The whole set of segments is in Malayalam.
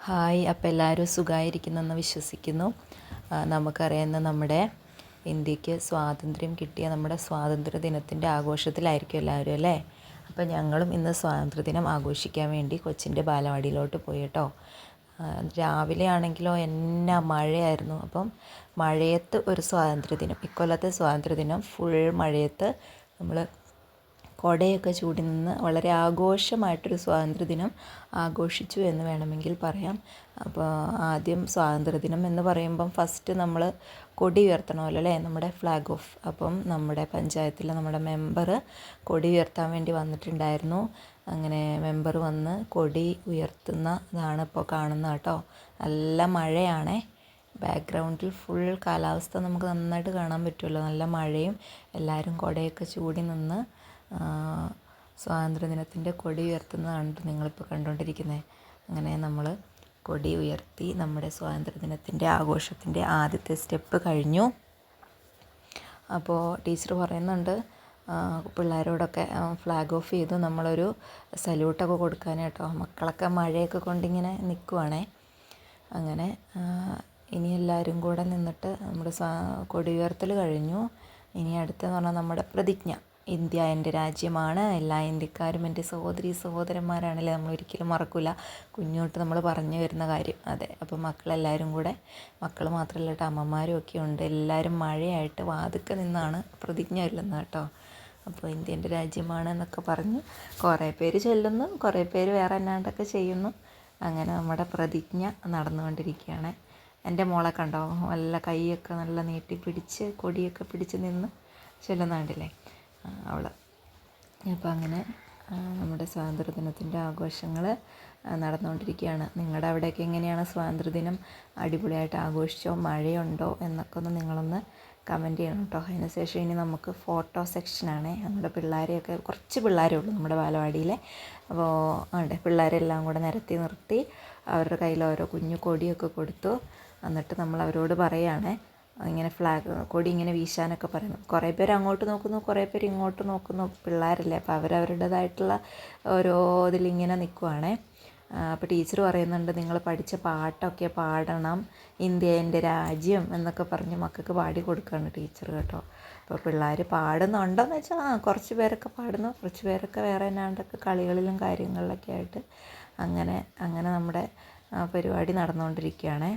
ഹായ്, അപ്പോൾ എല്ലാവരും സുഖമായിരിക്കുന്നെന്ന് വിശ്വസിക്കുന്നു. നമുക്കറിയാവുന്ന നമ്മുടെ ഇന്ത്യക്ക് സ്വാതന്ത്ര്യം കിട്ടിയ നമ്മുടെ സ്വാതന്ത്ര്യ ദിനത്തിൻ്റെ ആഘോഷത്തിലായിരിക്കും എല്ലാവരും അല്ലേ. അപ്പോൾ ഞങ്ങളും ഇന്ന് സ്വാതന്ത്ര്യദിനം ആഘോഷിക്കാൻ വേണ്ടി കൊച്ചിൻ്റെ ബാലവാടിയിലോട്ട് പോയി കേട്ടോ. രാവിലെ ആണെങ്കിലോ എന്നാ മഴയായിരുന്നു. അപ്പം മഴയത്ത് ഒരു സ്വാതന്ത്ര്യദിനം, ഇക്കൊല്ലത്തെ സ്വാതന്ത്ര്യദിനം ഫുൾ മഴയത്ത് നമ്മൾ കുടയൊക്കെ ചൂടി നിന്ന് വളരെ ആഘോഷമായിട്ടൊരു സ്വാതന്ത്ര്യദിനം ആഘോഷിച്ചു എന്ന് വേണമെങ്കിൽ പറയാം. അപ്പോൾ ആദ്യം സ്വാതന്ത്ര്യദിനം എന്ന് പറയുമ്പം ഫസ്റ്റ് നമ്മൾ കൊടി ഉയർത്തണമല്ലോ അല്ലേ, നമ്മുടെ ഫ്ലാഗ് ഓഫ്. അപ്പം നമ്മുടെ പഞ്ചായത്തിലെ നമ്മുടെ മെമ്പർ കൊടി ഉയർത്താൻ വേണ്ടി വന്നിട്ടുണ്ടായിരുന്നു. അങ്ങനെ മെമ്പർ വന്ന് കൊടി ഉയർത്തുന്നതാണ് ഇപ്പോൾ കാണുന്നത് കേട്ടോ. നല്ല മഴയാണേ. ബാക്ക്ഗ്രൗണ്ടിൽ ഫുൾ കാലാവസ്ഥ നമുക്ക് നന്നായിട്ട് കാണാൻ പറ്റുമല്ലോ. നല്ല മഴയും എല്ലാവരും കുടയൊക്കെ ചൂടി നിന്ന് സ്വാതന്ത്ര്യദിനത്തിൻ്റെ കൊടി ഉയർത്തുന്നതാണ് നിങ്ങളിപ്പോൾ കണ്ടുകൊണ്ടിരിക്കുന്നത്. അങ്ങനെ നമ്മൾ കൊടി ഉയർത്തി നമ്മുടെ സ്വാതന്ത്ര്യദിനത്തിൻ്റെ ആഘോഷത്തിൻ്റെ ആദ്യത്തെ സ്റ്റെപ്പ് കഴിഞ്ഞു. അപ്പോൾ ടീച്ചർ പറയുന്നുണ്ട് പിള്ളേരോടൊക്കെ ഫ്ലാഗ് ഓഫ് ചെയ്തു നമ്മളൊരു സല്യൂട്ടൊക്കെ കൊടുക്കാൻ കേട്ടോ. മക്കളൊക്കെ മഴയൊക്കെ കൊണ്ടിങ്ങനെ നിൽക്കുവാണേ. അങ്ങനെ ഇനി എല്ലാവരും കൂടെ നിന്നിട്ട് നമ്മുടെ കൊടി ഉയർത്തൽ കഴിഞ്ഞു. ഇനി അടുത്തെന്ന് പറഞ്ഞാൽ നമ്മുടെ പ്രതിജ്ഞ. ഇന്ത്യ എൻ്റെ രാജ്യമാണ്, എല്ലാ ഇന്ത്യക്കാരും എൻ്റെ സഹോദരി സഹോദരന്മാരാണല്ലേ, നമ്മൾ ഒരിക്കലും മറക്കില്ല. കുഞ്ഞോട്ട് നമ്മൾ പറഞ്ഞു വരുന്ന കാര്യം. അതെ, അപ്പോൾ മക്കളെല്ലാവരും കൂടെ, മക്കൾ മാത്രമല്ല കേട്ടോ, അമ്മമാരും ഒക്കെ ഉണ്ട്. എല്ലാവരും മഴയായിട്ട് വാതുക്കെ നിന്നാണ് പ്രതിജ്ഞ ചൊല്ലുന്നത് കേട്ടോ. അപ്പോൾ ഇന്ത്യ എൻ്റെ രാജ്യമാണ് എന്നൊക്കെ പറഞ്ഞ് കുറേ പേര് ചൊല്ലുന്നു, കുറേ പേര് വേറെ എന്നാണ്ടൊക്കെ ചെയ്യുന്നു. അങ്ങനെ നമ്മുടെ പ്രതിജ്ഞ നടന്നുകൊണ്ടിരിക്കുകയാണ്. എൻ്റെ മോളെ കണ്ടോ, നല്ല കൈയൊക്കെ നല്ല നീട്ടി പിടിച്ച് കൊടിയൊക്കെ പിടിച്ച് നിന്ന് ചൊല്ലുന്നുണ്ടല്ലേ അവൾ. അപ്പോൾ അങ്ങനെ നമ്മുടെ സ്വാതന്ത്ര്യദിനത്തിൻ്റെ ആഘോഷങ്ങൾ നടന്നുകൊണ്ടിരിക്കുകയാണ്. നിങ്ങളുടെ അവിടെയൊക്കെ എങ്ങനെയാണ് സ്വാതന്ത്ര്യദിനം? അടിപൊളിയായിട്ട് ആഘോഷിച്ചോ? മഴയുണ്ടോ എന്നൊക്കെ ഒന്ന് നിങ്ങളൊന്ന് കമൻറ്റ് ചെയ്യണം കേട്ടോ. അതിന് ശേഷം ഇനി നമുക്ക് ഫോട്ടോ സെക്ഷനാണ്. നമ്മുടെ പിള്ളേരെയൊക്കെ, കുറച്ച് പിള്ളേരേ ഉള്ളൂ നമ്മുടെ ബാലവാടിയിലെ. അപ്പോൾ അവിടെ പിള്ളേരെല്ലാം കൂടെ നിരത്തി നിർത്തി അവരുടെ കയ്യിൽ ഓരോ കുഞ്ഞു കൊടിയൊക്കെ കൊടുത്തു. എന്നിട്ട് നമ്മൾ അവരോട് പറയുകയാണ് ഇങ്ങനെ ഫ്ലാഗ് കൊടി ഇങ്ങനെ വീശാനൊക്കെ പറയുന്നു. കുറേ പേര് അങ്ങോട്ട് നോക്കുന്നു, കുറേ പേര് ഇങ്ങോട്ട് നോക്കുന്നു. പിള്ളേരല്ലേ, അപ്പോൾ അവരവരുടേതായിട്ടുള്ള ഓരോ ഇതിലിങ്ങനെ നിൽക്കുവാണേ. അപ്പോൾ ടീച്ചർ പറയുന്നുണ്ട് നിങ്ങൾ പഠിച്ച പാട്ടൊക്കെ പാടണം, ഇന്ത്യ എൻ്റെ രാജ്യം എന്നൊക്കെ പറഞ്ഞ് മക്കൾക്ക് പാടി കൊടുക്കുകയാണ് ടീച്ചർ കേട്ടോ. അപ്പോൾ പിള്ളേർ പാടുന്നുണ്ടോയെന്ന് വെച്ചാൽ കുറച്ച് പേരൊക്കെ പാടുന്നു, കുറച്ച് പേരൊക്കെ വേറെ എന്നാണ്ടൊക്കെ കളികളിലും കാര്യങ്ങളിലൊക്കെ ആയിട്ട് അങ്ങനെ നമ്മുടെ പരിപാടി നടന്നുകൊണ്ടിരിക്കുകയാണേ.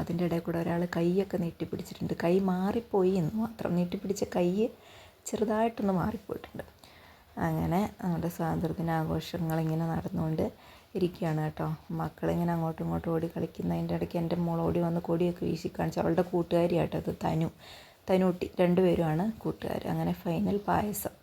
അതിൻ്റെ ഇടയിൽ കൂടെ ഒരാൾ കൈയൊക്കെ നീട്ടിപ്പിടിച്ചിട്ടുണ്ട്. കൈ മാറിപ്പോയി എന്ന് മാത്രം, നീട്ടിപ്പിടിച്ച കൈ ചെറുതായിട്ടൊന്ന് മാറിപ്പോയിട്ടുണ്ട്. അങ്ങനെ നമ്മുടെ സ്വാതന്ത്ര്യദിനാഘോഷങ്ങളിങ്ങനെ നടന്നുകൊണ്ട് ഇരിക്കുകയാണ് കേട്ടോ. മക്കളിങ്ങനെ അങ്ങോട്ടും ഇങ്ങോട്ടും ഓടി കളിക്കുന്നതിൻ്റെ ഇടയ്ക്ക് എൻ്റെ മോൾ ഓടി വന്ന് കൊടിയൊക്കെ വീശി കാണിച്ചു. അവളുടെ കൂട്ടുകാരിയാട്ടോ അത്, തനൂട്ടി, രണ്ടുപേരുമാണ് കൂട്ടുകാർ. അങ്ങനെ ഫൈനൽ പായസം